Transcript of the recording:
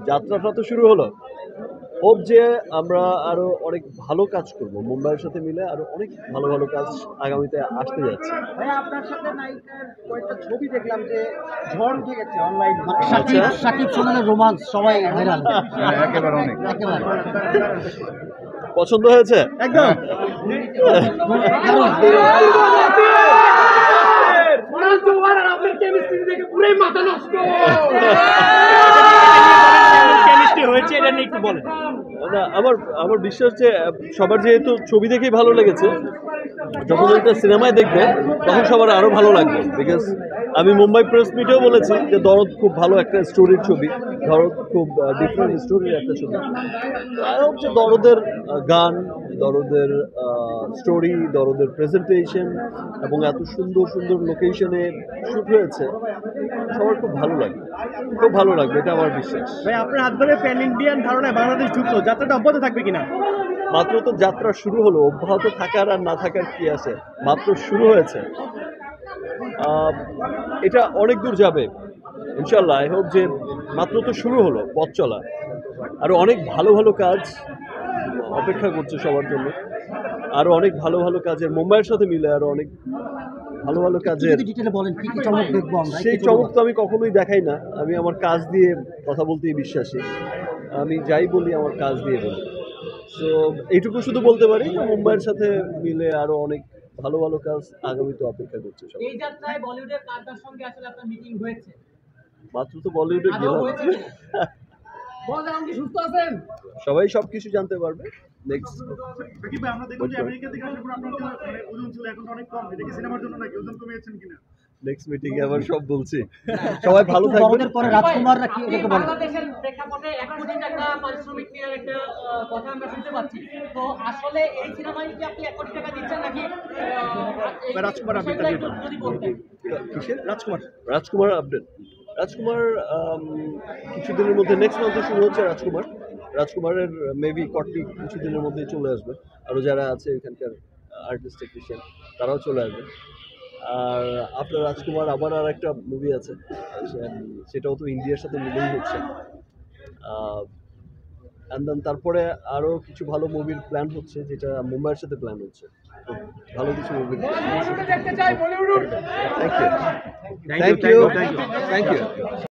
যাত্রাটা তো শুরু হলো। হোপ যে আমরা আরো অনেক ভালো কাজ করব। মুম্বাইয়ের সাথে মিলে আরো অনেক ভালো, ভালো কাজ আগামীতে আসতে যাচ্ছে। ভাইয়া আপনার সাথে নায়িকার কয়েকটা ছবি দেখলাম যে ঝড় উঠে গেছে অনলাইন। আচ্ছা। শাকিব সুমনের রোমান্স সবাই ভাইরাল। একেবারে অনেক। একেবারে। পছন্দ হয়েছে? একদম। কেমিস্ট্রি হয়েছে এটা নিয়ে একটু বলেন। না, আমার আমার বিশ্বাস যে সবার যেহেতু ছবি দেখেই ভালো লেগেছে, যখন এটা সিনেমায় দেখবে তখন সবার আরো ভালো লাগবে। বিকজ আমি মুম্বাই প্রেস মিটেও বলেছি যে দরদ খুব ভালো একটা স্টোরির ছবি, দরদ খুব ডিফারেন্ট স্টোরির একটা ছবি। আই হোপ যে দরদের গান, দরদের স্টোরি, দরদের প্রেজেন্টেশন এবং এত সুন্দর সুন্দর লোকেশনে শ্যুট হয়েছে, সবার খুব ভালো লাগবে, খুব ভালো লাগবে, এটা আমার বিশ্বাস। ভাই আপনার হাত ধরে প্যান ইন্ডিয়ান ধারণায় বাংলাদেশ ঢুকলো, যাত্রাটা অব্যাহত থাকবে কিনা? মাত্র তো যাত্রা শুরু হলো, অব্যাহত থাকার আর না থাকার কি আছে, মাত্র শুরু হয়েছে। এটা অনেক দূর যাবে ইনশাল্লাহ। আই হোপ যে মাত্র তো শুরু হলো পথ চলা, আরও অনেক ভালো ভালো কাজ অপেক্ষা করছে সবার জন্য, আরও অনেক ভালো ভালো কাজের, মুম্বাইয়ের সাথে মিলে আরও অনেক ভালো ভালো কাজের। ডিটেইলে বলেন কি কি চমক দেখবো আমরা? সেই চমক তো আমি কখনোই দেখাই না, আমি আমার কাজ দিয়ে কথা বলতেই বিশ্বাসী। আমি যাই বলি আমার কাজ দিয়ে বলি। সো এইটুকু শুধু বলতে পারি যে মুম্বাইয়ের সাথে মিলে আরো অনেক ভালো ভালো কাজ আগামীতে অপেক্ষা করছে সবাই। এই যাত্রায় বলিউডের কার সঙ্গে আসলে আপনার মিটিং হয়েছে? মাত্র তো বলিউডে গেলাম, সুস্থ আছেন? সবাই সবকিছু জানতে পারবে নেক্সট। আমরা দেখলাম যে আমেরিকা থেকে আসার পর আপনার ওজন ছিল এখন অনেক কম, এটা কি সিনেমার জন্য নাকি ওজন কমিয়েছেন কিনা? নেক্সট মিটিং এ আবার সব বলছি। সবাই ভালো থাকবেন। দরদের পরে রাজকুমাররা কি এটাকে বলে? বাংলাদেশের প্রেক্ষাপটে 1 কোটি টাকা পারিশ্রমিক নেওয়ার একটা কথা আমরা শুনতে পাচ্ছি। তো আসলে এই সিনেমায় কি আপনি 1 কোটি টাকা দিচ্ছেন নাকি? রাজকুমার আপনি যদি বলতেন। কিসের? রাজকুমার। রাজকুমার আপডেট। রাজকুমার কিছুদিনের মধ্যে নেক্সট মান্থে শুরু হচ্ছে রাজকুমার। রাজকুমারের মেবি কটলি কিছুদিনের মধ্যেই চলে আসবে। আরও যারা আছে এখানকার আর্টিস্ট টেকনিশিয়ান তারাও চলে আসবে। আর আপনার রাজকুমার আবার আর একটা মুভি আছে, সেটাও তো ইন্ডিয়ার সাথে মিলেই হচ্ছে। অ্যান্ড দেন তারপরে আরও কিছু ভালো মুভির প্ল্যান হচ্ছে, যেটা মুম্বাইয়ের সাথে প্ল্যান হচ্ছে। তো ভালো কিছু movie. Thank you, thank you, thank you.